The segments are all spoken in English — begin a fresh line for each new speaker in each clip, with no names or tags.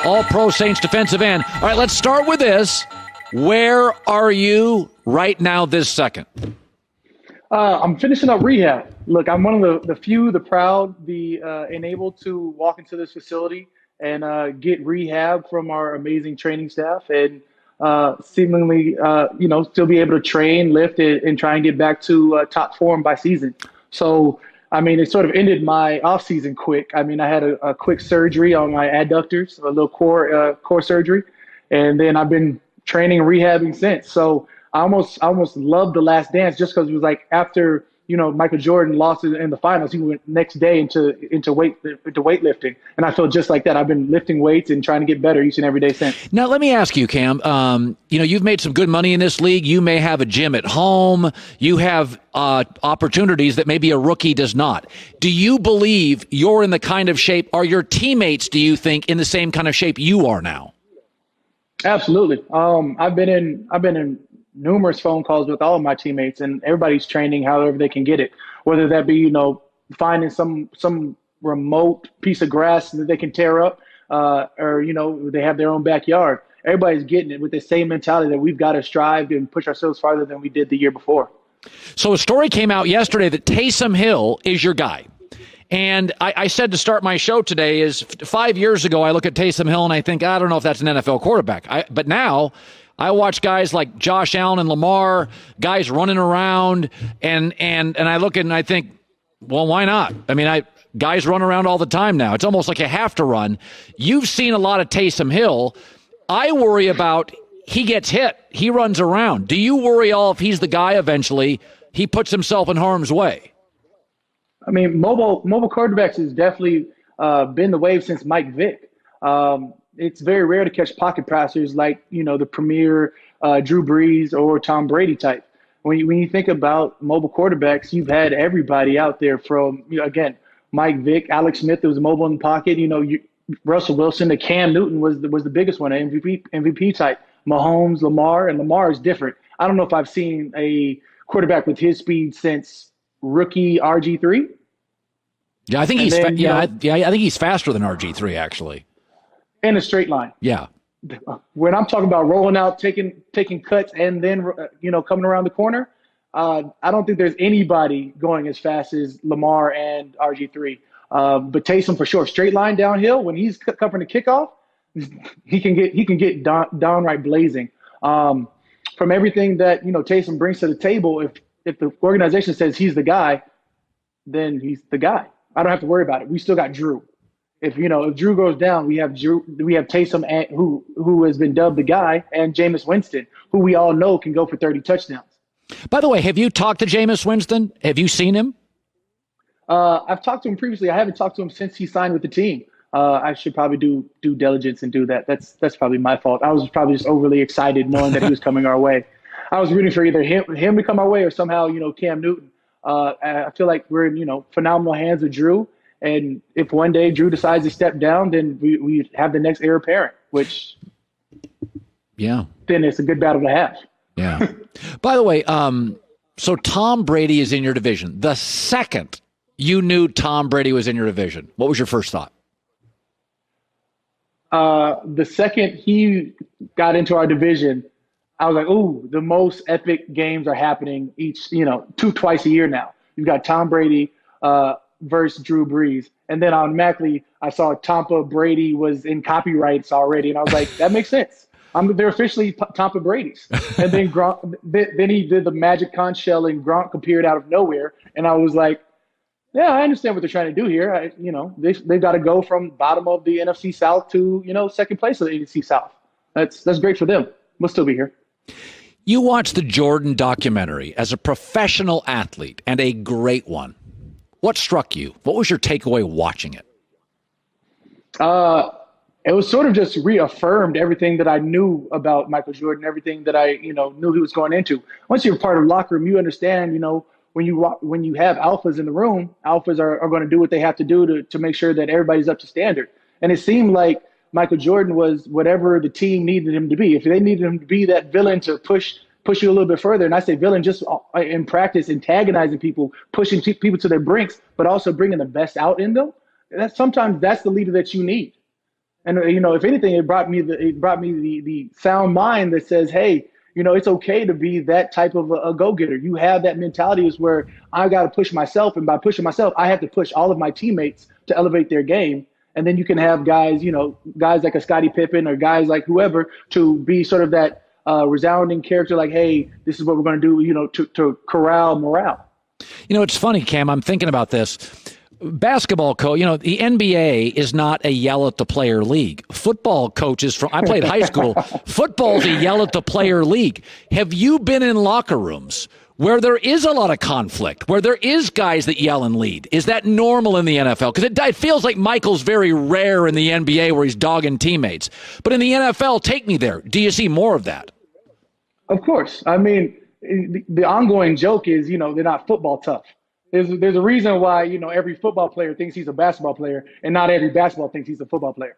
All-Pro Saints defensive end. All right, let's start with this. Where are you right now this second?
I'm finishing up rehab. Look, I'm one of the few, the proud, the enabled to walk into this facility and get rehab from our amazing training staff and seemingly, still be able to train, lift, and try and get back to top form by season. So, I mean, it sort of ended my offseason quick. I mean, I had a quick surgery on my adductors, a little core surgery, and then I've been training and rehabbing since. So I almost loved The Last Dance just because it was like after, Michael Jordan lost in the finals, he went next day into weightlifting. And I feel just like that. I've been lifting weights and trying to get better each and every day since.
Now, let me ask you, Cam, you've made some good money in this league. You may have a gym at home. You have opportunities that maybe a rookie does not. Do you believe you're in the kind of shape, are your teammates, do you think, in the same kind of shape you are now?
Absolutely. I've been in numerous phone calls with all of my teammates, and everybody's training however they can get it, whether that be, finding some remote piece of grass that they can tear up, or, they have their own backyard. Everybody's getting it with the same mentality that we've got to strive and push ourselves farther than we did the year before.
So a story came out yesterday that Taysom Hill is your guy. And I said to start my show today is 5 years ago, I look at Taysom Hill and I think, I don't know if that's an NFL quarterback. But now I watch guys like Josh Allen and Lamar, guys running around, and I look and I think, well, why not? I mean, guys run around all the time now. It's almost like you have to run. You've seen a lot of Taysom Hill. I worry about he gets hit. He runs around. Do you worry all if he's the guy eventually, he puts himself in harm's way?
I mean, mobile quarterbacks has definitely been the wave since Mike Vick. It's very rare to catch pocket passers like, the premier Drew Brees or Tom Brady type. When you think about mobile quarterbacks, you've had everybody out there from, again, Mike Vick, Alex Smith, who was mobile in the pocket, Russell Wilson, the Cam Newton was the biggest one, MVP type. Mahomes, Lamar, and Lamar is different. I don't know if I've seen a quarterback with his speed since rookie RG3.
Yeah, I think I think he's faster than RG3 actually.
In a straight line.
Yeah.
When I'm talking about rolling out, taking cuts, and then coming around the corner, I don't think there's anybody going as fast as Lamar and RG3. But Taysom for sure, straight line downhill. When he's covering the kickoff, he can get downright blazing. From everything that Taysom brings to the table, if the organization says he's the guy, then he's the guy. I don't have to worry about it. We still got Drew. If Drew goes down, we have Taysom, who has been dubbed the guy, and Jameis Winston, who we all know can go for 30 touchdowns.
By the way, have you talked to Jameis Winston? Have you seen him?
I've talked to him previously. I haven't talked to him since he signed with the team. I should probably do due diligence and do that. That's probably my fault. I was probably just overly excited knowing that he was coming our way. I was rooting for either him to come our way or somehow Cam Newton. I feel like we're in phenomenal hands with Drew. And if one day Drew decides to step down, then we have the next heir apparent, which then it's a good battle to have.
Yeah. By the way, so Tom Brady is in your division. The second you knew Tom Brady was in your division, what was your first thought?
The second he got into our division, I was like, ooh, the most epic games are happening twice a year now. You've got Tom Brady versus Drew Brees. And then automatically I saw Tampa Brady was in copyrights already. And I was like, that makes sense. They're officially Tampa Brady's. And then Gronk, then he did the magic conch shell and Gronk appeared out of nowhere. And I was like, yeah, I understand what they're trying to do here. They've got to go from bottom of the NFC South to, second place of the NFC South. That's great for them. We'll still be here.
You watched the Jordan documentary as a professional athlete and a great one. What struck you? What was your takeaway watching it?
It was sort of just reaffirmed everything that I knew about Michael Jordan, everything that I, knew he was going into. Once you're part of the locker room, you understand, when you have alphas in the room, alphas are going to do what they have to do to make sure that everybody's up to standard. And it seemed like Michael Jordan was whatever the team needed him to be. If they needed him to be that villain to push you a little bit further, and I say villain just in practice, antagonizing people, pushing people to their brinks, but also bringing the best out in them, sometimes that's the leader that you need. And if anything, it brought me the sound mind that says, hey, it's okay to be that type of a go-getter. You have that mentality is where I got to push myself, and by pushing myself, I have to push all of my teammates to elevate their game. And then you can have guys like a Scottie Pippen or guys like whoever to be sort of that resounding character, like, hey, this is what we're going to do, to corral morale.
It's funny, Cam. I'm thinking about this. Basketball coach, the NBA is not a yell at the player league. Football coaches I played high school. Football's a yell at the player league. Have you been in locker rooms where there is a lot of conflict, where there is guys that yell and lead? Is that normal in the NFL? Because it feels like Michael's very rare in the NBA where he's dogging teammates. But in the NFL, take me there. Do you see more of that?
Of course. I mean, the ongoing joke is, they're not football tough. There's a reason why, every football player thinks he's a basketball player, and not every basketball thinks he's a football player.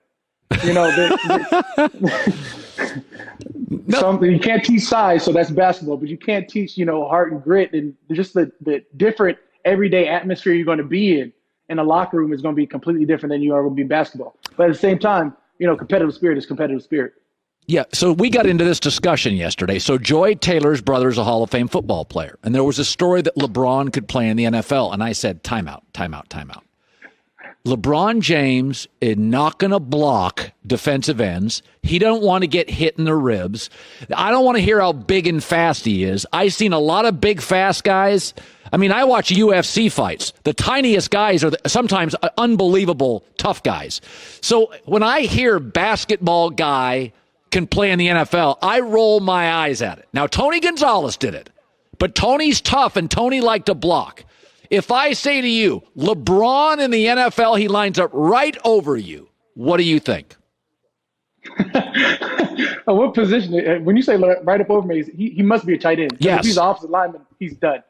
Something you can't teach size, so that's basketball, but you can't teach, heart and grit, and just the different everyday atmosphere you're going to be in a locker room is going to be completely different than you are going to be in basketball. But at the same time, competitive spirit is competitive spirit.
Yeah, so we got into this discussion yesterday. So Joy Taylor's brother is a Hall of Fame football player, and there was a story that LeBron could play in the NFL, and I said, time out. LeBron James is not going to block defensive ends. He don't want to get hit in the ribs. I don't want to hear how big and fast he is. I've seen a lot of big, fast guys. I mean, I watch UFC fights. The tiniest guys are sometimes unbelievable tough guys. So when I hear basketball guy can play in the NFL, I roll my eyes at it. Now, Tony Gonzalez did it, but Tony's tough, and Tony liked to block. If I say to you, LeBron in the NFL, he lines up right over you, what do you think?
What position? When you say right up over me, he must be a tight end.
Yes.
If he's offensive lineman, he's done.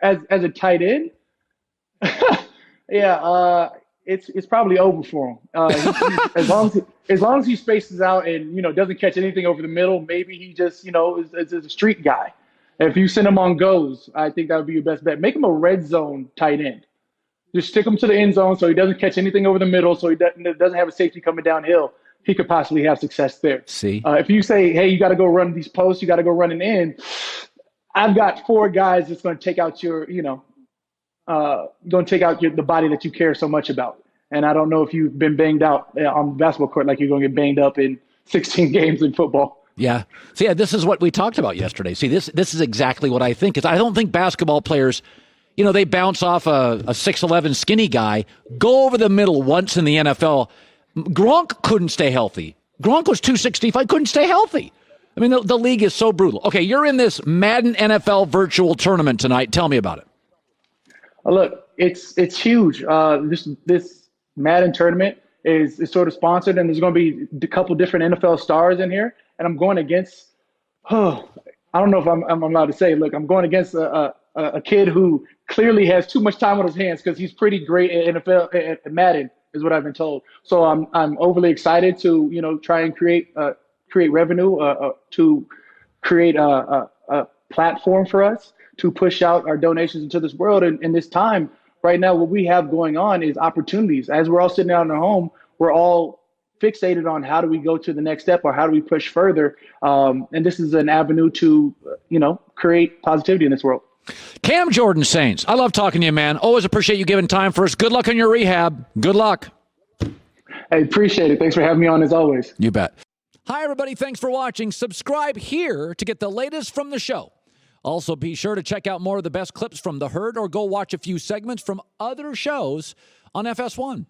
As a tight end, yeah, it's probably over for him. As long as he spaces out and doesn't catch anything over the middle, maybe he just is a street guy. If you send him on goes, I think that would be your best bet. Make him a red zone tight end. Just stick him to the end zone so he doesn't catch anything over the middle, so he doesn't have a safety coming downhill. He could possibly have success there.
See,
if you say, hey, you got to go run these posts, you got to go run an end. I've got 4 guys that's going to take out your, the body that you care so much about. And I don't know if you've been banged out on the basketball court like you're going to get banged up in 16 games in football.
Yeah. So, yeah, this is what we talked about yesterday. See, this is exactly what I think. Is I don't think basketball players, they bounce off a 6'11" skinny guy, go over the middle once in the NFL. Gronk couldn't stay healthy. Gronk was 265, couldn't stay healthy. I mean, the league is so brutal. Okay, you're in this Madden NFL virtual tournament tonight. Tell me about it.
Look, it's huge. This Madden tournament is sort of sponsored, and there's going to be a couple different NFL stars in here. And I'm going against, I don't know if I'm allowed to say, look, I'm going against a kid who clearly has too much time on his hands because he's pretty great at NFL at Madden, is what I've been told. So I'm overly excited to try and create revenue, to create a platform for us to push out our donations into this world. And in this time right now, what we have going on is opportunities. As we're all sitting out in our home, we're all fixated on how do we go to the next step or how do we push further. And this is an avenue to, create positivity in this world.
Cam Jordan Saints, I love talking to you, man. Always appreciate you giving time for us. Good luck on your rehab. Good luck.
I appreciate it. Thanks for having me on as always.
You bet. Hi, everybody. Thanks for watching. Subscribe here to get the latest from the show. Also, be sure to check out more of the best clips from The Herd or go watch a few segments from other shows on FS1.